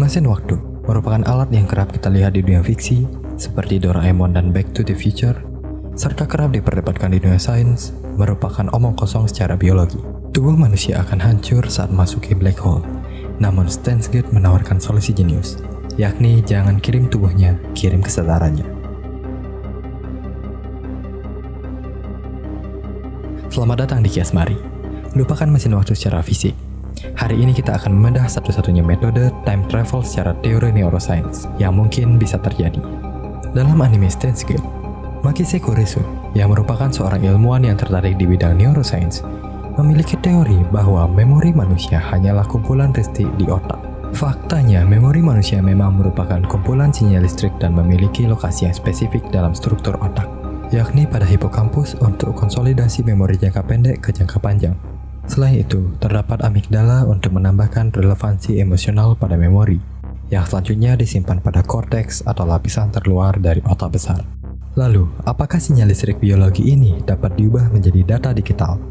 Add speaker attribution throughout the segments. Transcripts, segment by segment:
Speaker 1: Mesin waktu merupakan alat yang kerap kita lihat di dunia fiksi, seperti Doraemon dan Back to the Future, serta kerap diperdebatkan di dunia sains, merupakan omong kosong secara biologi. Tubuh manusia akan hancur saat masuki black hole, namun Steins Gate menawarkan solusi jenius, yakni jangan kirim tubuhnya, kirim kesadarannya. Selamat datang di Kias Mari. Lupakan mesin waktu secara fisik. Hari ini kita akan membedah satu-satunya metode time travel secara teori neuroscience yang mungkin bisa terjadi. Dalam anime Steins Gate, Makise Kurisu, yang merupakan seorang ilmuwan yang tertarik di bidang neuroscience, memiliki teori bahwa memori manusia hanyalah kumpulan ristik di otak. Faktanya, memori manusia memang merupakan kumpulan sinyal listrik dan memiliki lokasi yang spesifik dalam struktur otak, yakni pada hipokampus untuk konsolidasi memori jangka pendek ke jangka panjang. Selain itu, terdapat amigdala untuk menambahkan relevansi emosional pada memori, yang selanjutnya disimpan pada korteks atau lapisan terluar dari otak besar. Lalu, apakah sinyal listrik biologi ini dapat diubah menjadi data digital?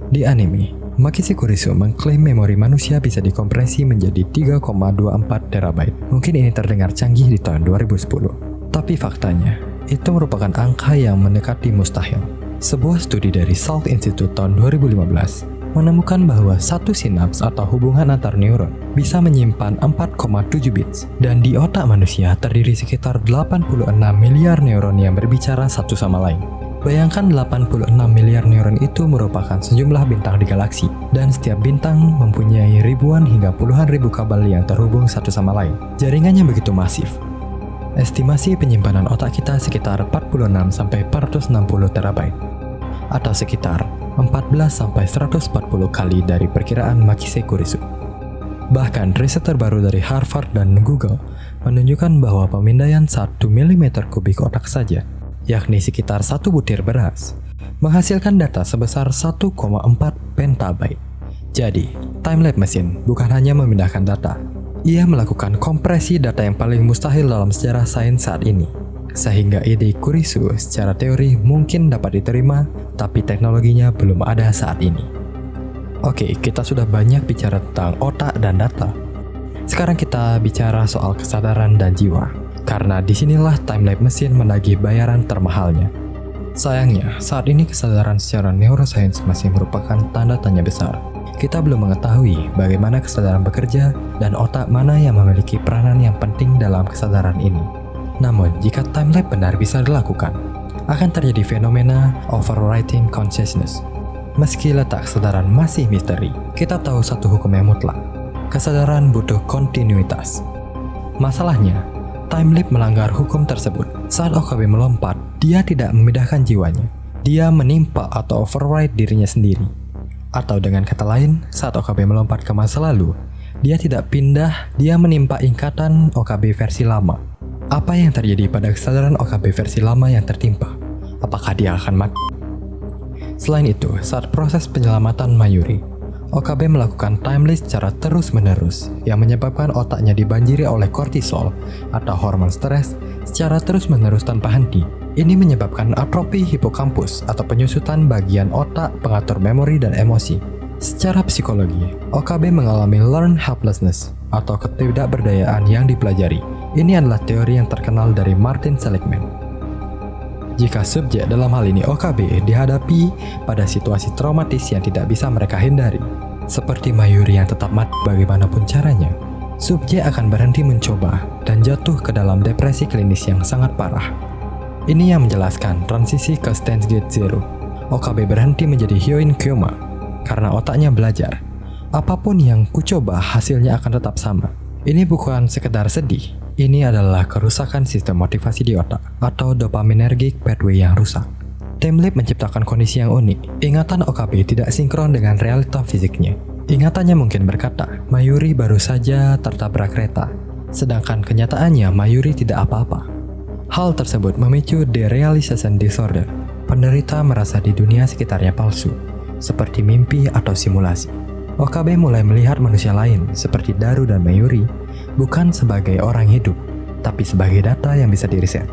Speaker 1: Di anime, Makise Kurisu mengklaim memori manusia bisa dikompresi menjadi 3,24 terabyte. Mungkin ini terdengar canggih di tahun 2010, tapi faktanya, itu merupakan angka yang mendekati mustahil. Sebuah studi dari Salk Institute tahun 2015 menemukan bahwa satu sinaps atau hubungan antar neuron bisa menyimpan 4,7 bits, dan di otak manusia terdiri sekitar 86 miliar neuron yang berbicara satu sama lain. Bayangkan 86 miliar neuron itu merupakan sejumlah bintang di galaksi, dan setiap bintang mempunyai ribuan hingga puluhan ribu kabel yang terhubung satu sama lain. Jaringannya begitu masif. Estimasi penyimpanan otak kita sekitar 46-460 terabyte, atau sekitar 14-140 kali dari perkiraan Makise Kurisu. Bahkan riset terbaru dari Harvard dan Google menunjukkan bahwa pemindaian 1 mm kubik otak saja, yakni sekitar 1 butir beras, menghasilkan data sebesar 1,4 petabyte. Jadi, time-lapse mesin bukan hanya memindahkan data, ia melakukan kompresi data yang paling mustahil dalam sejarah sains saat ini. Sehingga ide Kurisu secara teori mungkin dapat diterima, tapi teknologinya belum ada saat ini. Oke, kita sudah banyak bicara tentang otak dan data. Sekarang kita bicara soal kesadaran dan jiwa, karena disinilah time-lapse mesin menagih bayaran termahalnya. Sayangnya, saat ini kesadaran secara neuroscience masih merupakan tanda tanya besar. Kita belum mengetahui bagaimana kesadaran bekerja dan otak mana yang memiliki peranan yang penting dalam kesadaran ini. Namun, jika time-lapse benar bisa dilakukan, akan terjadi fenomena overwriting consciousness. Meski letak kesadaran masih misteri, kita tahu satu hukum yang mutlak. Kesadaran butuh kontinuitas. Masalahnya, time-lapse melanggar hukum tersebut. Saat OKB melompat, dia tidak memindahkan jiwanya. Dia menimpa atau overwrite dirinya sendiri. Atau dengan kata lain, saat OKB melompat ke masa lalu, dia tidak pindah, dia menimpa ingkatan OKB versi lama. Apa yang terjadi pada kesadaran OKB versi lama yang tertimpa? Apakah dia akan mati? Selain itu, saat proses penyelamatan Mayuri, OKB melakukan time-lapse secara terus-menerus yang menyebabkan otaknya dibanjiri oleh kortisol atau hormon stres secara terus-menerus tanpa henti. Ini menyebabkan atrofi hipokampus atau penyusutan bagian otak pengatur memori dan emosi. Secara psikologi, OKB mengalami learned helplessness atau ketidakberdayaan yang dipelajari. Ini adalah teori yang terkenal dari Martin Seligman. Jika subjek dalam hal ini OKB dihadapi pada situasi traumatis yang tidak bisa mereka hindari, seperti Mayuri yang tetap mati bagaimanapun caranya, subjek akan berhenti mencoba dan jatuh ke dalam depresi klinis yang sangat parah. Ini yang menjelaskan transisi ke Steins Gate Zero. OKB berhenti menjadi Hyoin Kyoma karena otaknya belajar. Apapun yang kucoba hasilnya akan tetap sama. Ini bukan sekedar sedih. Ini adalah kerusakan sistem motivasi di otak atau dopaminergic pathway yang rusak. Time-lapse menciptakan kondisi yang unik. Ingatan OKB tidak sinkron dengan realita fisiknya. Ingatannya mungkin berkata, Mayuri baru saja tertabrak kereta, sedangkan kenyataannya Mayuri tidak apa-apa. Hal tersebut memicu derealization disorder. Penderita merasa di dunia sekitarnya palsu, seperti mimpi atau simulasi. OKB mulai melihat manusia lain seperti Daru dan Mayuri bukan sebagai orang hidup, tapi sebagai data yang bisa diriset.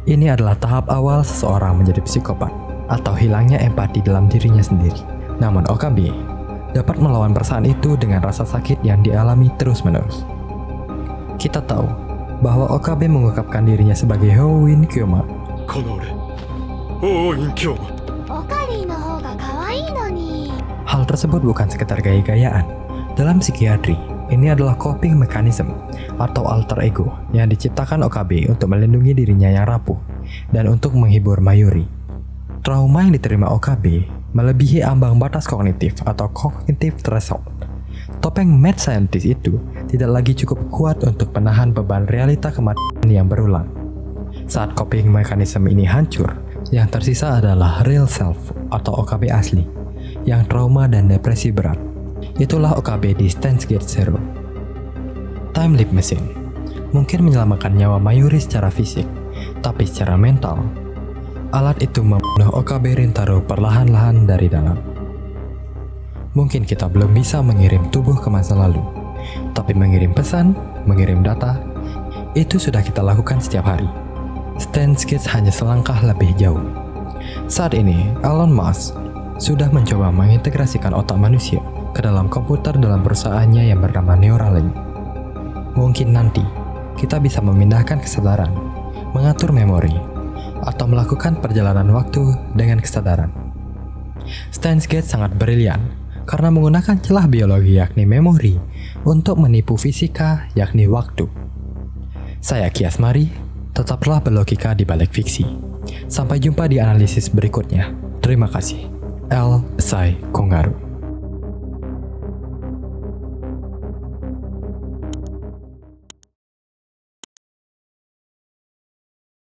Speaker 1: Ini adalah tahap awal seseorang menjadi psikopat atau hilangnya empati dalam dirinya sendiri. Namun OKB dapat melawan perasaan itu dengan rasa sakit yang dialami terus-menerus. Kita tahu bahwa Okabe mengungkapkan dirinya sebagai Hoin Kyoma.
Speaker 2: この俺王院京馬
Speaker 3: オカリーの方が可愛いのに。
Speaker 1: Hal tersebut bukan sekedar gaya-gayaan. Dalam psikiatri, ini adalah coping mechanism atau alter ego yang diciptakan Okabe untuk melindungi dirinya yang rapuh dan untuk menghibur Mayuri. Trauma yang diterima Okabe melebihi ambang batas kognitif atau cognitive threshold. Topeng mad scientist itu tidak lagi cukup kuat untuk menahan beban realita kematian yang berulang. Saat coping mechanism ini hancur, yang tersisa adalah real self atau Okabe asli, yang trauma dan depresi berat. Itulah Okabe di Steins Gate Zero. Time Leap Machine mungkin menyelamatkan nyawa Mayuri secara fisik, tapi secara mental, alat itu membunuh Okabe Rintaro perlahan-lahan dari dalam. Mungkin kita belum bisa mengirim tubuh ke masa lalu, tapi mengirim pesan, mengirim data, itu sudah kita lakukan setiap hari. Steins Gate hanya selangkah lebih jauh. Saat ini, Elon Musk sudah mencoba mengintegrasikan otak manusia ke dalam komputer dalam perusahaannya yang bernama Neuralink. Mungkin nanti, kita bisa memindahkan kesadaran, mengatur memori, atau melakukan perjalanan waktu dengan kesadaran. Steins Gate sangat brilian karena menggunakan celah biologi yakni memori untuk menipu fisika yakni waktu. Saya Ki Asmari, tetaplah berlogika di balik fiksi. Sampai jumpa di analisis berikutnya. Terima kasih. L. Sai Kongaru.